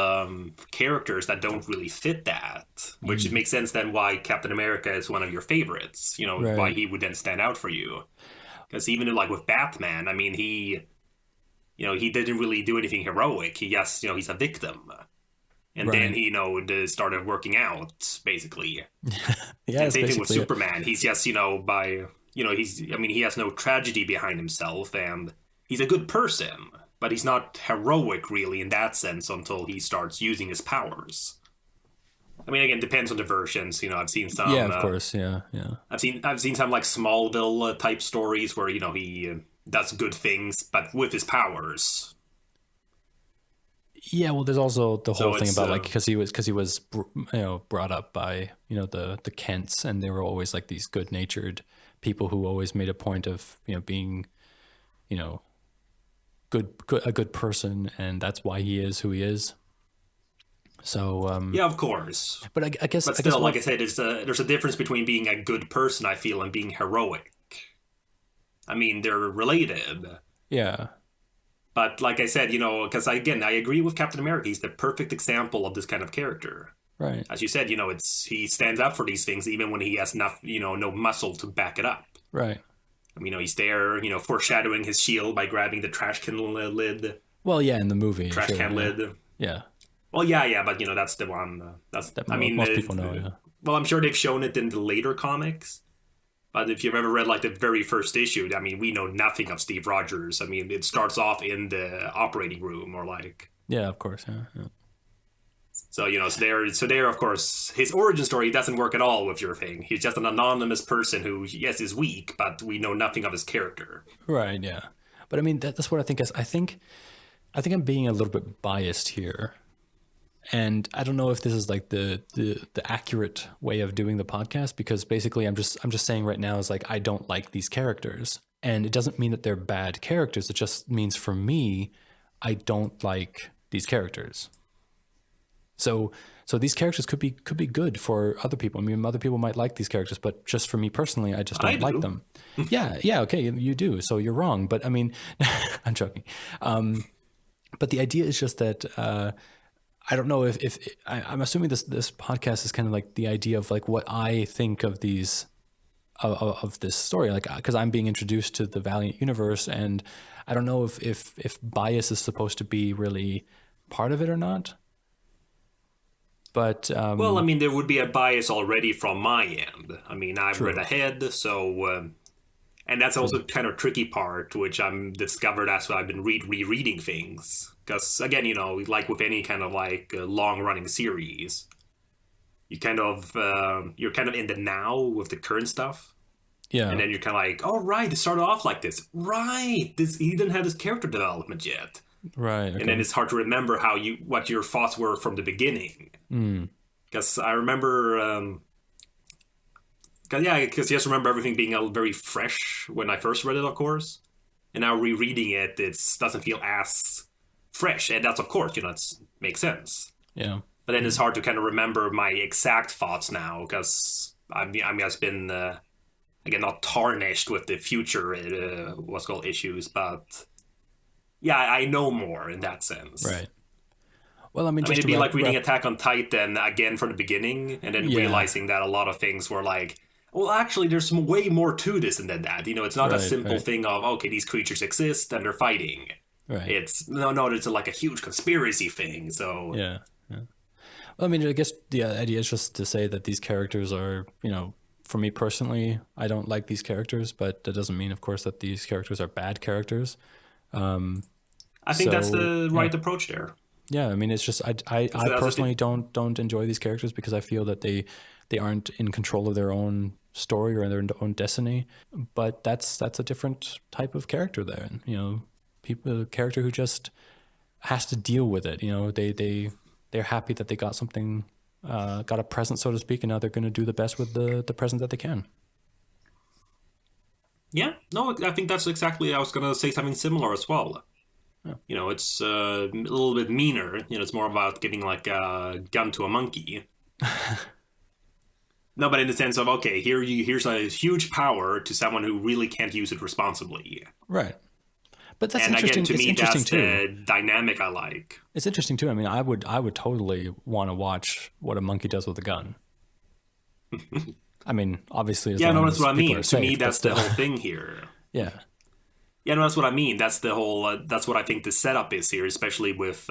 characters that don't really fit that, which it makes sense then why Captain America is one of your favorites, right. Why he would then stand out for you. Because even like with Batman, I mean, he didn't really do anything heroic. He just, he's a victim. And right. Then he, started working out, basically. Yeah, and same thing with Superman. He's just, he has no tragedy behind himself, and he's a good person. But he's not heroic, really, in that sense, until he starts using his powers. I mean, again, depends on the versions. I've seen some. Yeah, of course. Yeah. I've seen some like Smallville type stories where he does good things, but with his powers. Yeah, well, there's also the whole thing about like because he was brought up by the Kents, and they were always like these good-natured people who always made a point of being a good person, and that's why he is who he is. So yeah, of course. But I guess, but still, like I said, there's a difference between being a good person, I feel, and being heroic. I mean, they're related. Yeah. But like I said, because again, I agree with Captain America. He's the perfect example of this kind of character. Right. As you said, he stands up for these things even when he has no muscle to back it up. Right. I mean, he's there, foreshadowing his shield by grabbing the trash can lid. Well, yeah, in the movie. Trash can lid. Yeah. Well, yeah, but that's the one. Most people know. Yeah. Well, I'm sure they've shown it in the later comics, but if you've ever read like the very first issue, I mean, we know nothing of Steve Rogers. I mean, it starts off in the operating room, or like. Yeah, of course. Yeah. So so there, of course, his origin story doesn't work at all with your thing. He's just an anonymous person who, yes, is weak, but we know nothing of his character. Right. Yeah. But I mean, that's what I think. I think I'm being a little bit biased here. And I don't know if this is like the accurate way of doing the podcast, because basically I'm just saying right now is like, I don't like these characters, and it doesn't mean that they're bad characters. It just means for me, I don't like these characters. So these characters could be good for other people. I mean, other people might like these characters, but just for me personally, I just don't like them. Yeah, okay, you do. So you're wrong. But I mean, I'm joking. But the idea is just that I don't know if I'm assuming this podcast is kind of like the idea of like what I think of these of this story, like because I'm being introduced to the Valiant universe, and I don't know if bias is supposed to be really part of it or not. But Well, I mean, there would be a bias already from my end. I mean, I've read true. ahead, so and that's also True. kind of tricky part, which I'm discovered as I've been rereading things. Because again, like with any kind of like long running series, you're kind of in the now with the current stuff, and Yeah. then you're kind of like, oh right, it started off like this, right? This he didn't have this character development yet, Right. and then Okay. it's hard to remember what your thoughts were from the beginning. Mm. Because I remember. Because you just remember everything being very fresh when I first read it, of course. And now rereading it, it doesn't feel as fresh. And that's, of course, it makes sense. Yeah. But then Yeah. it's hard to kind of remember my exact thoughts now because I've been, again, not tarnished with the future, what's called issues. But yeah, I know more in that sense. Right. Well, I mean, I mean, just it'd to be wrap, like reading wrap. Attack on Titan again from the beginning, and then Yeah. realizing that a lot of things were like, well, actually, there's way more to this than that. It's not a Right. simple Right. thing of okay, these creatures exist and they're fighting. Right. It's no, it's like a huge conspiracy thing. So Yeah. Yeah. Well, I mean, I guess the idea is just to say that these characters are, for me personally, I don't like these characters, but that doesn't mean, of course, that these characters are bad characters. I think that's So the yeah, right approach there. yeah. I mean, it's just I That's personally it. don't enjoy these characters because I feel that they aren't in control of their own story or their own destiny. But that's a different type of character there, and people, a character who just has to deal with it. They're happy that they got something, got a present, so to speak, and now they're going to do the best with the present that they can. Yeah, no, I think that's exactly. I was gonna say something similar as well. It's a little bit meaner. It's more about giving like a gun to a monkey. No, but in the sense of okay, here's a huge power to someone who really can't use it responsibly. Right. But that's And again, interesting. to It's me, interesting that's too. the dynamic I like. It's interesting too. I mean, I would totally want to watch what a monkey does with a gun. I mean, obviously, as Yeah, no, long that's as what I people mean. are To me, safe, but that's the still, whole thing here. yeah, Yeah, no, that's what I mean. That's the whole. That's what I think the setup is here, especially with,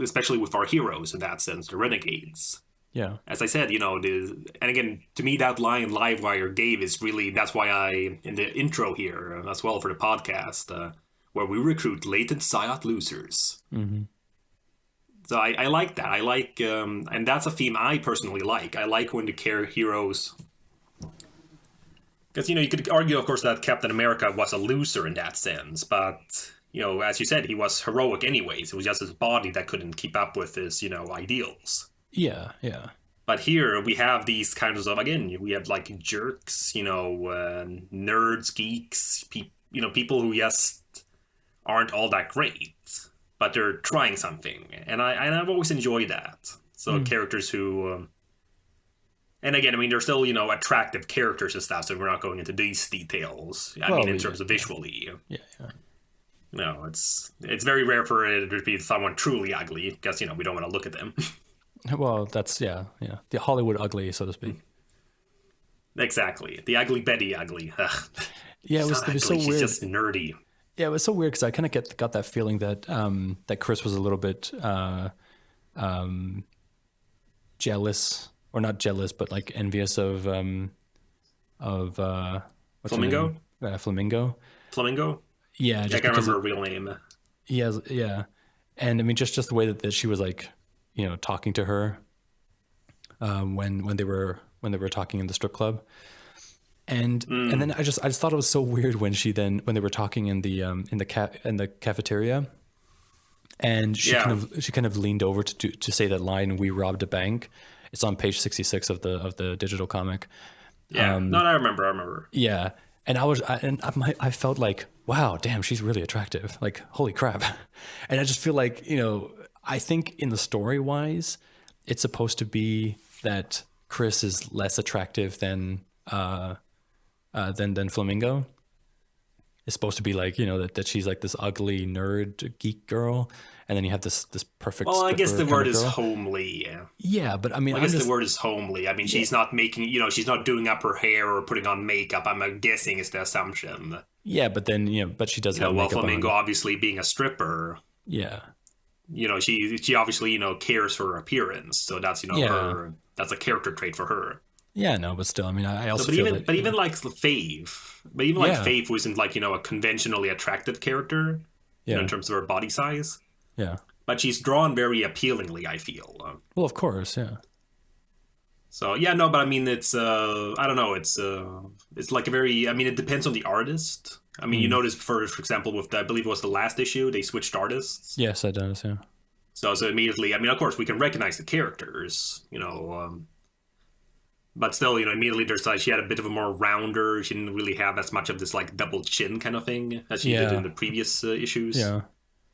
especially with our heroes in that sense, the renegades. yeah, As I said, and again, to me, that line Livewire gave is really that's why I in the intro here as well for the podcast, where we recruit latent Psyot losers. hmm So I like that. I like, and that's a theme I personally like. I like when the heroes, because you could argue, of course, that Captain America was a loser in that sense, but as you said, he was heroic anyways. It was just his body that couldn't keep up with his ideals. yeah, yeah, But here we have these kinds of again, we have like jerks, nerds, geeks, people who just aren't all that great, but they're trying something, and I've always enjoyed that. So characters who, and again, I mean, they're still attractive characters and stuff. So we're not going into these details. I Well, mean, in yeah, terms of visually, yeah, yeah. it's very rare for it to be someone truly ugly because we don't want to look at them. Well, that's yeah, yeah. The Hollywood ugly, so to speak. Exactly, the ugly Betty ugly. Ugh. Yeah, She's it was not it was ugly, so she's weird. just nerdy. Yeah, it was so weird because I kind of got that feeling that that Chris was a little bit jealous, or not jealous, but like envious of what's her Flamingo? name? Flamingo. Flamingo? Yeah, Yeah, I just can't because remember her real name. yeah, and I mean just the way that she was like talking to her when they were talking in the strip club. And then I just thought it was so weird when they were talking in the cafeteria, and she kind of leaned over to say that line, "We robbed a bank." It's on page 66 of the digital comic. Yeah, no, I remember. Yeah, and I felt like, wow, damn, she's really attractive. Like, holy crap. And I just feel like I think in the story wise, it's supposed to be that Chris is less attractive than Flamingo. It's supposed to be like that she's like this ugly nerd geek girl, and then you have this perfect. Well, I guess the kind word of is girl. homely. Yeah, but I mean, I guess the word is homely. I mean, she's not making, she's not doing up her hair or putting on makeup. I'm guessing is the assumption. Yeah, but then but she does have Well, makeup Flamingo on. obviously being a stripper. Yeah, she obviously cares for her appearance, so that's Yeah. that's a character trait for her. Yeah, no, but still, I mean, I So, also but feel even that. but even like Faith, Yeah. Faith wasn't like a conventionally attractive character, Yeah. in terms of her body size. Yeah. But she's drawn very appealingly, I feel. Well, of course, yeah. So yeah, no, but I mean, it's I don't know, it's like a very, I mean, it depends on the artist. I mean, you Mm. notice for example with I believe it was the last issue they switched artists. Yes, it does, yeah. So immediately, I mean, of course we can recognize the characters, but still, immediately there's like she had a bit of a more rounder. She didn't really have as much of this like double chin kind of thing as she did Yeah. in the previous issues. Yeah.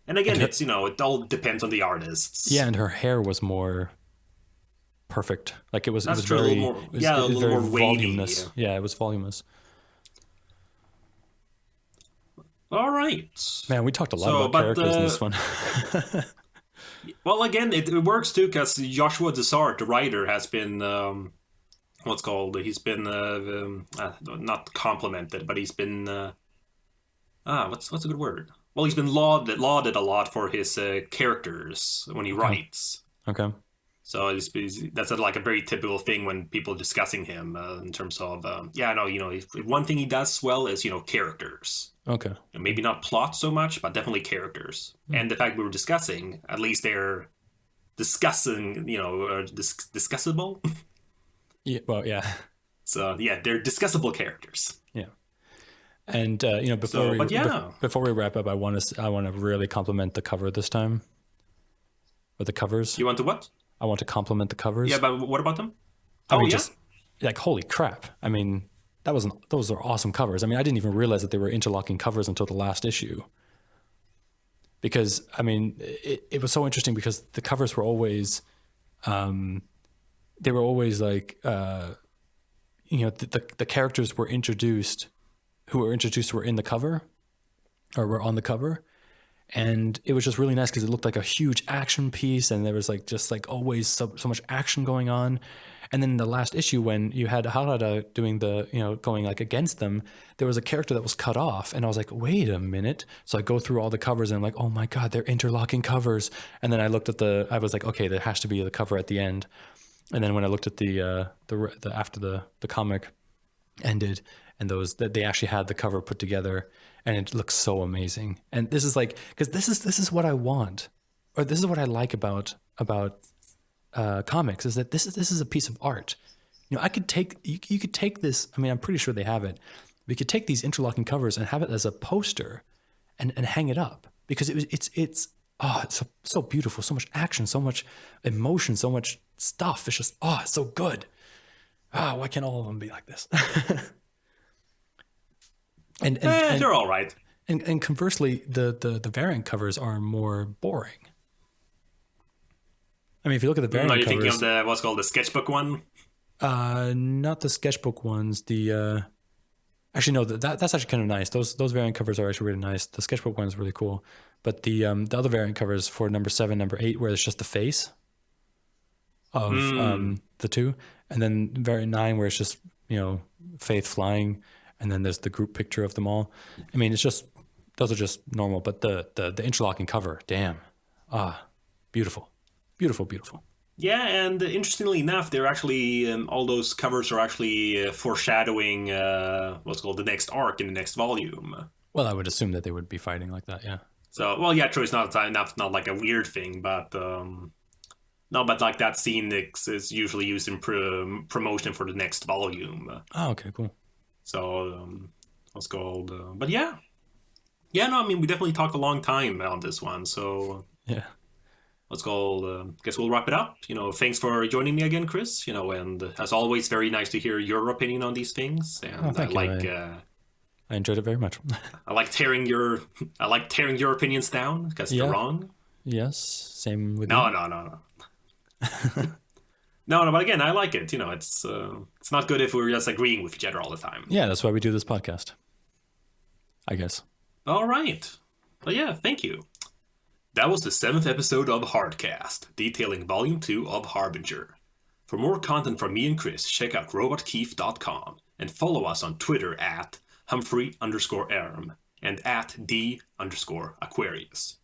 And again, And her- it's it all depends on the artists. Yeah, and her hair was more perfect. Like it was That's it was true, a very little more, it was, yeah, a it was little very more weighty. voluminous. Yeah, it was voluminous. All right. Man, we talked a lot So, about but, characters in this one. Well, again, it works too because Joshua Desart, the writer, has been what's called. He's been not complimented, but he's been what's a good word? Well, he's been lauded a lot for his characters when he writes. Okay. So that's like a very typical thing when people are discussing him in terms of one thing he does well is characters. Okay. Maybe not plot so much, but definitely characters. And the fact we were discussing, at least they're discussing, discussable. Yeah, well, yeah. So yeah, they're discussable characters. Yeah. And before So, but yeah. before we wrap up, I want to really compliment the cover this time. Or the covers. You want to what? I want to compliment the covers. Yeah, but what about them? I mean, yeah? just like holy crap. I mean, those are awesome covers. I mean, I didn't even realize that they were interlocking covers until the last issue. Because I mean, it was so interesting because the covers were always they were always like the characters were introduced were in the cover or were on the cover. And it was just really nice because it looked like a huge action piece, and there was always so much action going on. And then in the last issue, when you had Harada doing the going like against them, there was a character that was cut off, and I was like, wait a minute. So I go through all the covers, and I'm like, oh my god, they're interlocking covers. And then I looked at I was like, okay, there has to be the cover at the end. And then when I looked at the after the comic ended, and they actually had the cover put together, and it looks so amazing. And this is like, because this is what I want, or this is what I like about comics, is that this is a piece of art. I could take you could take this. I mean, I'm pretty sure they have it. We could take these interlocking covers and have it as a poster, and hang it up, because it's so beautiful, so much action, so much emotion, so much stuff. It's just it's so good. Why can't all of them be like this? And they're all right. And conversely, the variant covers are more boring. I mean, if you look at the variant Are you covers, thinking of what's called the sketchbook one? not the sketchbook ones. The actually no, that's actually kind of nice. Those variant covers are actually really nice. The sketchbook one is really cool, but the other variant covers for number 7, number 8, where it's just the face of the two, and then variant 9, where it's just Faith flying. And then there's the group picture of them all. I mean, those are just normal, but the interlocking cover, damn. Beautiful. Beautiful, beautiful. Yeah, and interestingly enough, they're actually, all those covers are actually foreshadowing what's called the next arc in the next volume. Well, I would assume that they would be fighting like that, yeah. So, well, yeah, true, it's not like a weird thing, but no, but like that scene is usually used in promotion for the next volume. Oh, okay, cool. So, what's called? But yeah. Yeah, no, I mean, we definitely talked a long time on this one. So, yeah. What's called? Guess we'll wrap it up. Thanks for joining me again, Chris. And as always, very nice to hear your opinion on these things. And thank you. I enjoyed it very much. I like tearing your opinions down because they're wrong. Yes, same with No. No, but again, I like it. It's not good if we're just agreeing with each other all the time. Yeah, that's why we do this podcast, I guess. All right. Well, yeah, thank you. That was the 7th episode of Hardcast, detailing Volume 2 of Harbinger. For more content from me and Chris, check out robotkeefe.com and follow us on Twitter at Humphrey_Erm and at D_Aquarius.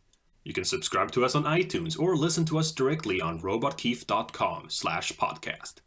You can subscribe to us on iTunes or listen to us directly on robotkeith.com/podcast.